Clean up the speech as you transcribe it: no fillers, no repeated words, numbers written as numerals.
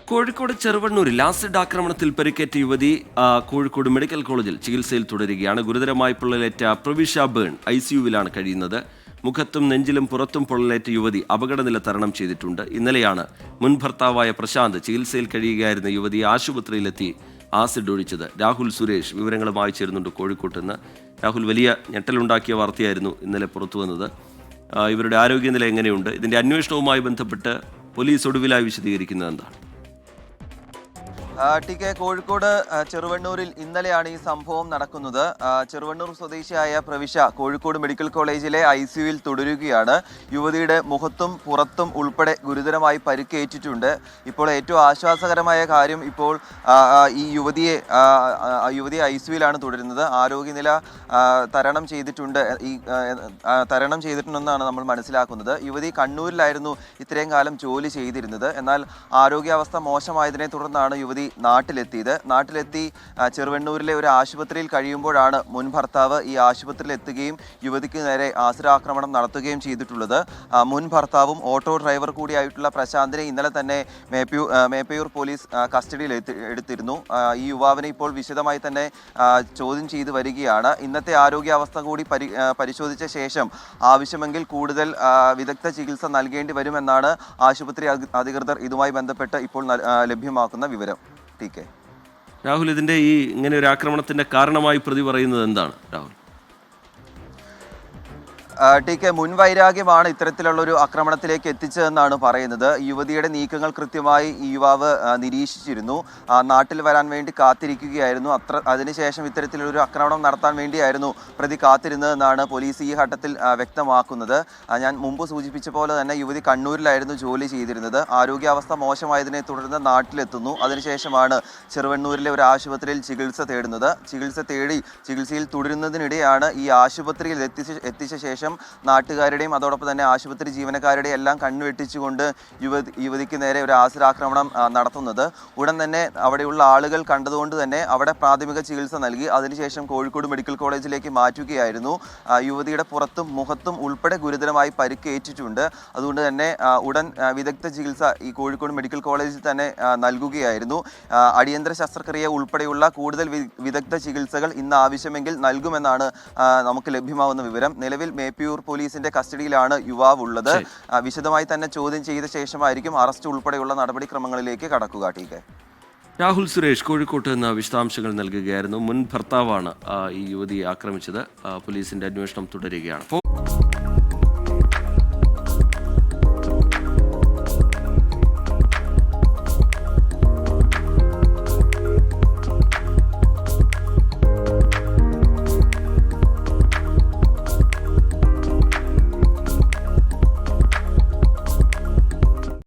Kozhikode ചെറുവണ്ണൂരിൽ acid ആക്രമണത്തിൽ പരിക്കേറ്റ യുവതി കോഴിക്കോട് മെഡിക്കൽ കോളേജിൽ ചികിത്സയിൽ തുടരുകയാണ്. ഗുരുതരമായി പൊള്ളലേറ്റ പ്രവിഷ ബേൺ ICUവിലാണ് കഴിയുന്നത്. മുഖത്തും നെഞ്ചിലും പുറത്തും പൊള്ളലേറ്റ യുവതി അപകടനില തരണം ചെയ്തിട്ടുണ്ട്. ഇന്നലെയാണ് മുൻ ഭർത്താവായ പ്രശാന്ത് ചികിത്സയിൽ കഴിയുകയായിരുന്ന യുവതിയെ ആശുപത്രിയിലെത്തി ആസിഡ് ഒഴിച്ചത്. രാഹുൽ സുരേഷ് വിവരങ്ങളുമായി ചേരുന്നുണ്ട് കോഴിക്കോട്ട് നിന്ന്. രാഹുൽ, വലിയ ഞെട്ടലുണ്ടാക്കിയ വാർത്തയായിരുന്നു ഇന്നലെ പുറത്തു വന്നത്. ഇവരുടെ ആരോഗ്യനില എങ്ങനെയുണ്ട്? ഇതിന്റെ അന്വേഷണവുമായി ബന്ധപ്പെട്ട് പോലീസ് ഒടുവിലായി വിശദീകരിക്കുന്നത് എന്താണ്? TK, കോഴിക്കോട് ചെറുവണ്ണൂരിൽ ഇന്നലെയാണ് ഈ സംഭവം നടക്കുന്നത്. ചെറുവണ്ണൂർ സ്വദേശിയായ പ്രവിശ കോഴിക്കോട് മെഡിക്കൽ കോളേജിലെ ICUവിൽ തുടരുകയാണ്. യുവതിയുടെ മുഖത്തും പുറത്തും ഉൾപ്പെടെ ഗുരുതരമായി പരിക്കേറ്റിട്ടുണ്ട്. ഇപ്പോൾ ഏറ്റവും ആശ്വാസകരമായ കാര്യം, ഇപ്പോൾ ഈ യുവതിയെ ICUവിലാണ് തുടരുന്നത്. ആരോഗ്യനില തരണം ചെയ്തിട്ടുണ്ടെന്നാണ് നമ്മൾ മനസ്സിലാക്കുന്നത്. യുവതി കണ്ണൂരിലായിരുന്നു ഇത്രയും കാലം ജോലി ചെയ്തിരുന്നത്. എന്നാൽ ആരോഗ്യാവസ്ഥ മോശമായതിനെ തുടർന്നാണ് യുവതി നാട്ടിലെത്തി ചെറുവണ്ണൂരിലെ ഒരു ആശുപത്രിയിൽ കഴിയുമ്പോഴാണ് മുൻ ഭർത്താവ് ഈ ആശുപത്രിയിൽ എത്തുകയും യുവതിക്ക് നേരെ ആക്രമണം നടത്തുകയും ചെയ്തിട്ടുള്ളത്. മുൻ ഭർത്താവും ഓട്ടോ ഡ്രൈവർ കൂടിയായിട്ടുള്ള പ്രശാന്തിനെ ഇന്നലെ തന്നെ മേപ്പയൂർ പോലീസ് കസ്റ്റഡിയിൽ എടുത്തിരുന്നു. ഈ യുവാവിനെ ഇപ്പോൾ വിശദമായി തന്നെ ചോദ്യം ചെയ്തു വരികയാണ്. ഇന്നത്തെ ആരോഗ്യാവസ്ഥ കൂടി പരിശോധിച്ച ശേഷം ആവശ്യമെങ്കിൽ കൂടുതൽ വിദഗ്ധ ചികിത്സ നൽകേണ്ടി വരുമെന്നാണ് ആശുപത്രി അധികൃതർ ഇതുമായി ബന്ധപ്പെട്ട് ഇപ്പോൾ ലഭ്യമാക്കുന്ന വിവരം. TK, രാഹുൽ, ഇതിന്റെ ഇങ്ങനെ ഒരു ആക്രമണത്തിന്റെ കാരണമായി പ്രതി പറയുന്നത് എന്താണ് രാഹുൽ? TK, മുൻവൈരാഗ്യമാണ് ഇത്തരത്തിലുള്ളൊരു ആക്രമണത്തിലേക്ക് എത്തിച്ചതെന്നാണ് പറയുന്നത്. യുവതിയുടെ നീക്കങ്ങൾ കൃത്യമായി ഈ യുവാവ് നിരീക്ഷിച്ചിരുന്നു. നാട്ടിൽ വരാൻ വേണ്ടി കാത്തിരിക്കുകയായിരുന്നു. അതിനുശേഷം ഇത്തരത്തിലൊരു ആക്രമണം നടത്താൻ വേണ്ടിയായിരുന്നു പ്രതി കാത്തിരുന്നതെന്നാണ് പോലീസ് ഈ ഘട്ടത്തിൽ വ്യക്തമാക്കുന്നത്. ഞാൻ മുമ്പ് സൂചിപ്പിച്ച പോലെ തന്നെ യുവതി കണ്ണൂരിലായിരുന്നു ജോലി ചെയ്തിരുന്നത്. ആരോഗ്യാവസ്ഥ മോശമായതിനെ തുടർന്ന് നാട്ടിലെത്തുന്നു. അതിനുശേഷമാണ് ചെറുവണ്ണൂരിലെ ഒരു ആശുപത്രിയിൽ ചികിത്സ തേടുന്നത്. ചികിത്സയിൽ തുടരുന്നതിനിടെയാണ് ഈ ആശുപത്രിയിൽ എത്തിച്ച ശേഷം നാട്ടുകാരുടെയും അതോടൊപ്പം തന്നെ ആശുപത്രി ജീവനക്കാരുടെയും എല്ലാം കണ്ണുവെട്ടിച്ചുകൊണ്ട് യുവതിക്ക് നേരെ ഒരു ആക്രമണം നടത്തുന്നത്. ഉടൻ തന്നെ അവിടെയുള്ള ആളുകൾ കണ്ടതുകൊണ്ട് തന്നെ അവിടെ പ്രാഥമിക ചികിത്സ നൽകി. അതിനുശേഷം കോഴിക്കോട് മെഡിക്കൽ കോളേജിലേക്ക് മാറ്റുകയായിരുന്നു. യുവതിയുടെ പുറത്തും മുഖത്തും ഉൾപ്പെടെ ഗുരുതരമായി പരിക്കേറ്റിട്ടുണ്ട്. അതുകൊണ്ട് തന്നെ ഉടൻ വിദഗ്ധ ചികിത്സ ഈ കോഴിക്കോട് മെഡിക്കൽ കോളേജിൽ തന്നെ നൽകുകയായിരുന്നു. അടിയന്തര ശസ്ത്രക്രിയ ഉൾപ്പെടെയുള്ള കൂടുതൽ വിദഗ്ധ ചികിത്സകൾ ഇന്ന് ആവശ്യമെങ്കിൽ നൽകുമെന്നാണ് നമുക്ക് ലഭ്യമാകുന്ന വിവരം. നിലവിൽ മേപ്പയൂർ പോലീസിന്റെ കസ്റ്റഡിയിലാണ് യുവാവ് ഉള്ളത്. വിശദമായി തന്നെ ചോദ്യം ചെയ്ത ശേഷമായിരിക്കും അറസ്റ്റ് ഉൾപ്പെടെയുള്ള നടപടിക്രമങ്ങളിലേക്ക് കടക്കുക. TK, രാഹുൽ സുരേഷ് കോഴിക്കോട്ട് നിന്ന് വിശദാംശങ്ങൾ നൽകുകയായിരുന്നു. മുൻ ഭർത്താവാണ് ഈ യുവതിയെ ആക്രമിച്ചത്. പോലീസിന്റെ അന്വേഷണം തുടരുകയാണ്.